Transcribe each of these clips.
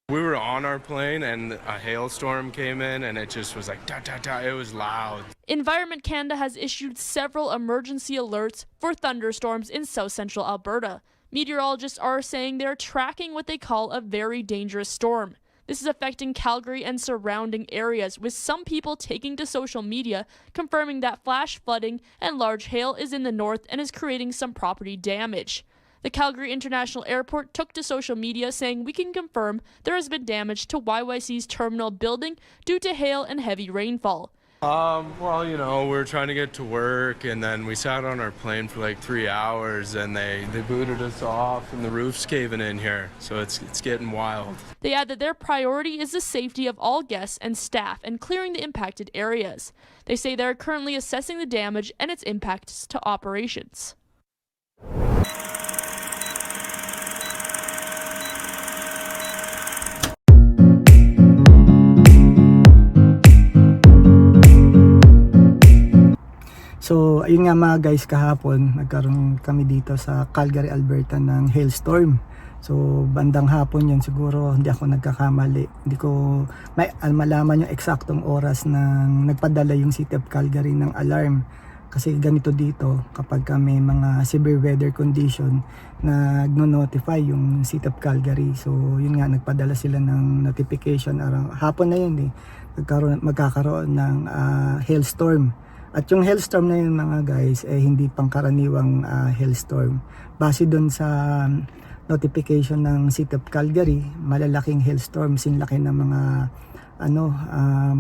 We were on our plane and a hailstorm came in and it just was like da da da. It was loud. Environment Canada has issued several emergency alerts for thunderstorms in south central Alberta. Meteorologists are saying they're tracking what they call a very dangerous storm. This is affecting Calgary and surrounding areas, with some people taking to social media confirming that flash flooding and large hail is in the north and is creating some property damage. The Calgary International Airport took to social media saying we can confirm there has been damage to YYC's terminal building due to hail and heavy rainfall. Well, you know, we were trying to get to work and then we sat on our plane for like 3 hours and they booted us off and the roof's caving in here. So it's getting wild. They add that their priority is the safety of all guests and staff and clearing the impacted areas. They say they're currently assessing the damage and its impacts to operations. So, ayun nga mga guys, kahapon nagkaroon kami dito sa Calgary, Alberta ng hailstorm. So, bandang hapon yun siguro, hindi ako nagkakamali. Hindi ko malaman yung eksaktong oras nang nagpadala yung City of Calgary ng alarm. Kasi ganito dito, kapag may mga severe weather condition, nagno-notify yung City of Calgary. So, yun nga, nagpadala sila ng notification. Hapon na yun magkakaroon ng hailstorm. At yung hailstorm na yun mga guys hindi pangkaraniwang hailstorm. Base doon sa notification ng City of Calgary, malalaking hailstorm, sinlaki ng mga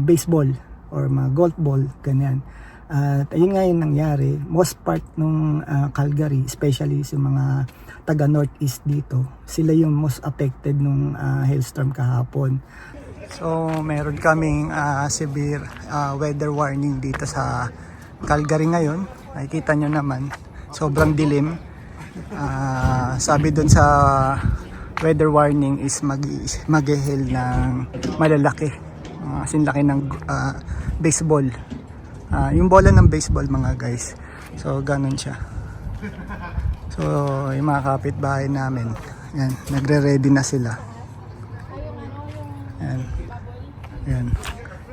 baseball or mga golf ball, ganyan. At ayun nga yung nangyari, most part ng Calgary, especially sa mga taga northeast dito, sila yung most affected nung hailstorm kahapon. So meron kaming severe weather warning dito sa Calgary ngayon. Nakikita nyo naman, sobrang dilim. Sabi dun sa weather warning is mag-hail ng malalaki, sinlaki ng baseball, yung bola ng baseball mga guys. So ganun siya. So yung mga kapitbahay namin, yan, nagre-ready na sila. Yan. Yan.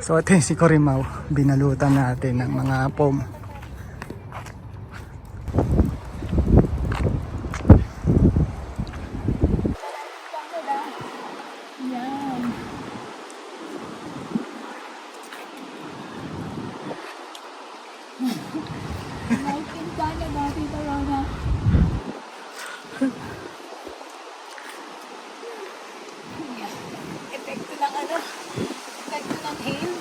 So ito yung si Corimao, binalutan natin ng mga foam. Epekto ng epekto ng hail.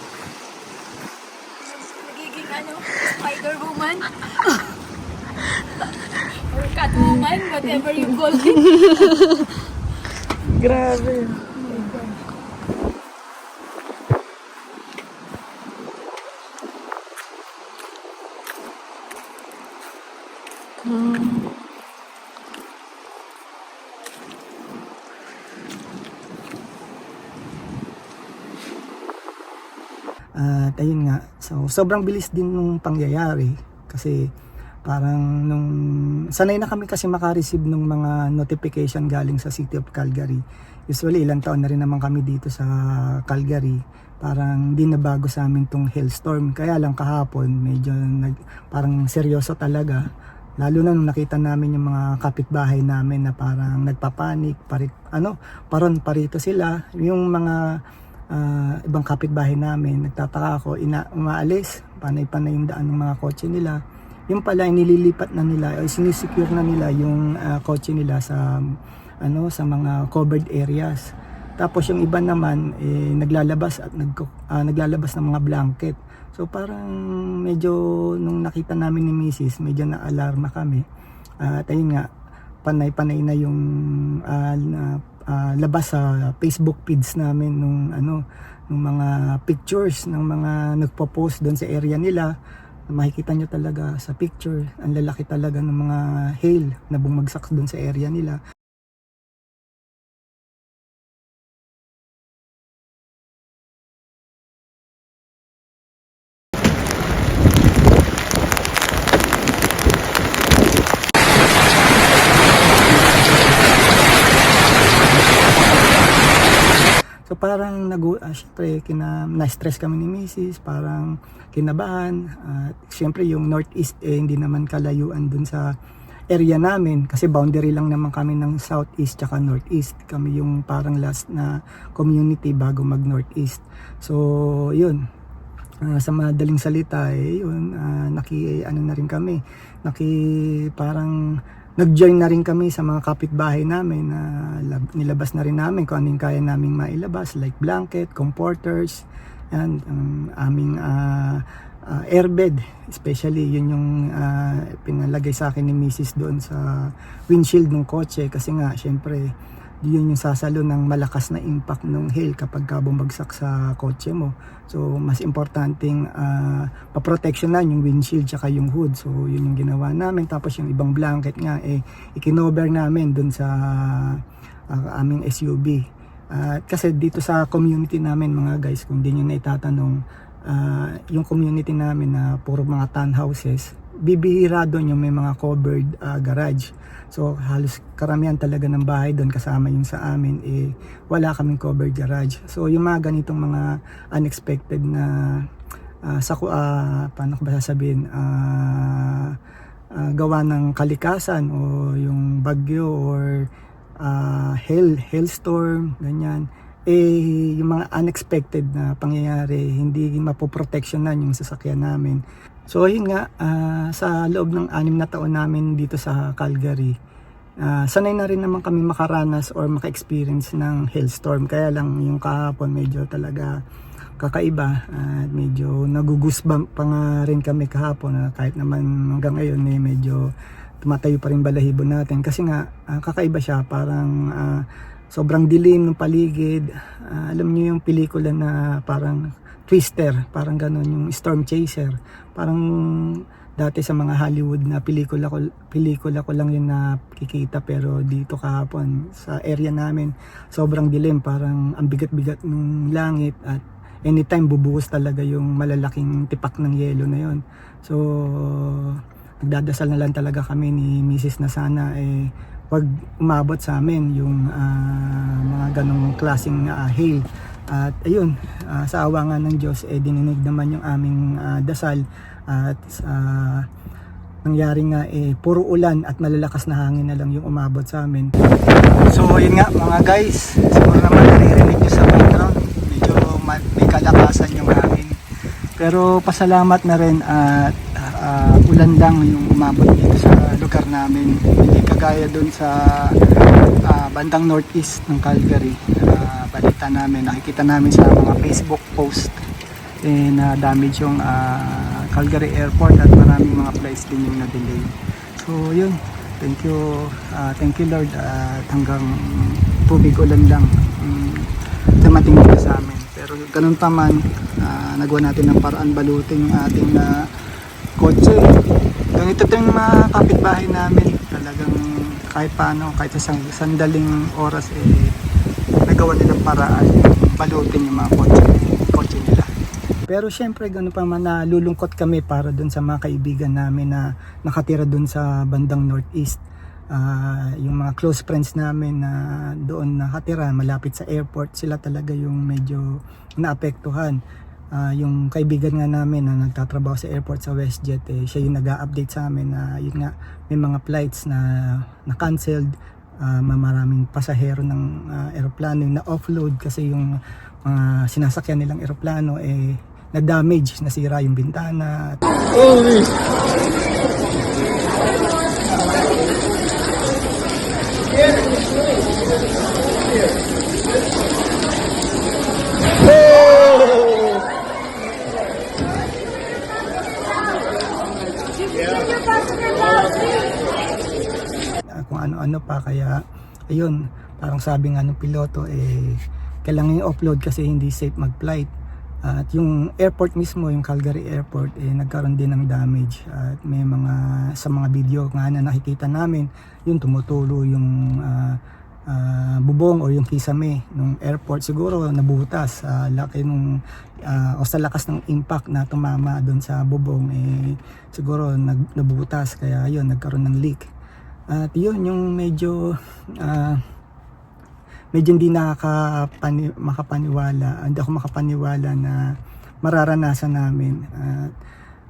Nagiging Spider-Woman. Or Catwoman, whatever you call it. Grabe. At ayun nga, so sobrang bilis din nung pangyayari kasi parang nung sanay na kami kasi makareceive ng mga notification galing sa City of Calgary. Usually ilang taon na rin naman kami dito sa Calgary, parang di na bago sa amin tong hailstorm. Kaya lang kahapon medyo parang seryoso talaga, lalo na nung nakita namin yung mga kapitbahay namin na parang nagpapanik, paron parito sila. Yung mga ibang kapitbahay namin, nagtataka ako, umaalis, panay-panay yung daan ng mga kotse nila. Yung pala, inililipat na nila, o sinisecure na nila yung kotse nila sa mga covered areas. Tapos yung iba naman, naglalabas naglalabas ng mga blanket. So parang medyo, nung nakita namin ni Mrs., medyo na-alarma kami. At ayun nga, panay-panay na yung labas sa Facebook feeds namin nung mga pictures ng mga nagpo-post doon sa area nila. Makikita nyo talaga sa picture, ang lalaki talaga ng mga hail na bumagsak doon sa area nila. So parang syempre na-stress kami ni Mrs. Parang kinabahan. Syempre yung northeast hindi naman kalayuan dun sa area namin kasi boundary lang naman kami ng southeast tsaka northeast. Kami yung parang last na community bago mag northeast. So yun, sa madaling salita yun, parang nag-join na rin kami sa mga kapitbahay namin na nilabas na rin namin kung anong kaya naming mailabas like blanket, comforters, and aming airbed, especially yun yung pinalagay sa akin ni Mrs. doon sa windshield ng kotse kasi nga syempre yun yung sasalo ng malakas na impact ng hail kapag bumagsak sa kotse mo. So mas importanteng paproteksyonan yung windshield tsaka yung hood. So yun yung ginawa namin. Tapos yung ibang blanket nga ikinover namin dun sa aming SUV. Kasi dito sa community namin mga guys, kung di nyo na itatanong, yung community namin na puro mga townhouses, bibihira doon yung may mga covered garage. So halos karamihan talaga ng bahay doon kasama yung sa amin wala kaming covered garage. So yung mga ganitong mga unexpected na paano ko ba sasabihin, gawa ng kalikasan o yung bagyo or hailstorm, ganyan, yung mga unexpected na pangyayari, hindi mapoproteksyonan yung sasakyan namin. So yun nga, sa loob ng 6 na taon namin dito sa Calgary, sanay na rin naman kami makaranas or maka-experience ng hailstorm. Kaya lang yung kahapon medyo talaga kakaiba at medyo nagugusbump pa nga rin kami kahapon, kahit naman hanggang ngayon medyo tumatayo pa rin balahibo natin kasi nga kakaiba siya, parang sobrang dilim ng paligid. Alam niyo yung pelikula na parang Twister, parang ganun, yung Storm Chaser. Parang dati sa mga Hollywood na pelikula ko lang yun nakikita, pero dito kahapon sa area namin sobrang dilim, parang ang bigat-bigat ng langit at anytime bubuhos talaga yung malalaking tipak ng yelo na yun. So nagdadasal na lang talaga kami ni Mrs. na sana wag umabot sa amin yung mga ganong klaseng hail. At ayun, sa awa nga ng Diyos dininig naman yung aming dasal at nangyari nga puro ulan at malalakas na hangin na lang yung umabot sa amin. So yun nga mga guys, siguro naman naririnig nyo sa background, medyo may kalakasan yung hangin. Pero pasalamat na rin at ulan lang yung umabot dito sa lugar namin. Hindi kagaya dun sa bandang northeast ng Calgary. Balita namin, nakikita namin sa mga Facebook post na damage yung Calgary Airport at maraming mga flights din yung na-delay. So yun, thank you Lord, at hanggang tubig ulan lang dumating dito sa amin. Pero ganun pa man, nagawa natin ng paraan balutin yung ating kotse. Ganito yung mga kapitbahay namin, talagang kahit paano, kahit sa sandaling oras nagawa nilang paraan balutin yung mga kotse nila. Pero syempre ganun pa man, nalulungkot kami para dun sa mga kaibigan namin na nakatira dun sa bandang northeast. Yung mga close friends namin na doon nakatira malapit sa airport, sila talaga yung medyo naapektuhan. Yung kaibigan nga namin na nagtatrabaho sa airport sa WestJet, siya yung nag-a-update sa amin na yun nga, may mga flights na cancelled, maraming pasahero ng eroplano yung na-offload kasi yung sinasakyan nilang eroplano na-damage, nasira yung bintana. Kung ano-ano pa, kaya ayun, parang sabi nga ng piloto kailangan i-offload kasi hindi safe mag-flight. At yung airport mismo, yung Calgary Airport, nagkaroon din ng damage. At may sa mga video nga na nakikita namin, yung tumutulo yung bubong o yung kisame ng airport, siguro nabutas laki o sa lakas ng impact na tumama doon sa bubong, siguro nabutas, kaya yun, nagkaroon ng leak. At yun yung medyo medyo hindi makapaniwala, hindi ako makapaniwala na mararanasan namin.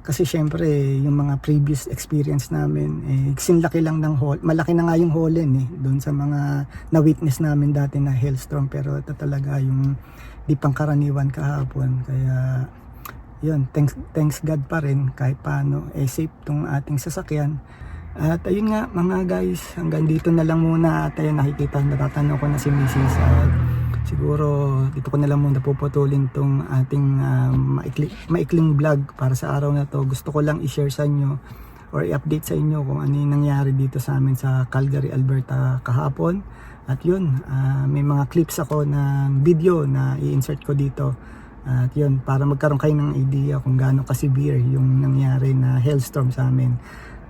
Kasi syempre yung mga previous experience namin, sinlaki lang ng malaki na nga yung holen doon sa mga na-witness namin dati na hailstorm, pero ito talaga yung di pangkaraniwan kahapon. Kaya yun, thanks God pa rin kahit paano safe tong ating sasakyan. At ayun nga mga guys, hanggang dito na lang muna. At ayun, natatanong ko na si Mrs. Siguro dito ko na lang muna puputulin tong ating maikling vlog para sa araw na to. Gusto ko lang i-share sa inyo or i-update sa inyo kung ano yung nangyari dito sa amin sa Calgary, Alberta kahapon. At yun, may mga clips ako ng video na i-insert ko dito. At yun, para magkaroon kayo ng idea kung gaano ka-severe yung nangyari na hailstorm sa amin.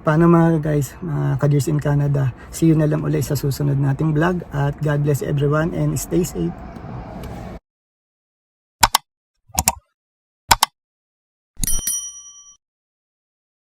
Paano mga guys, mga ka-Dears in Canada, see you na lang ulit sa susunod nating vlog. At God bless everyone and stay safe.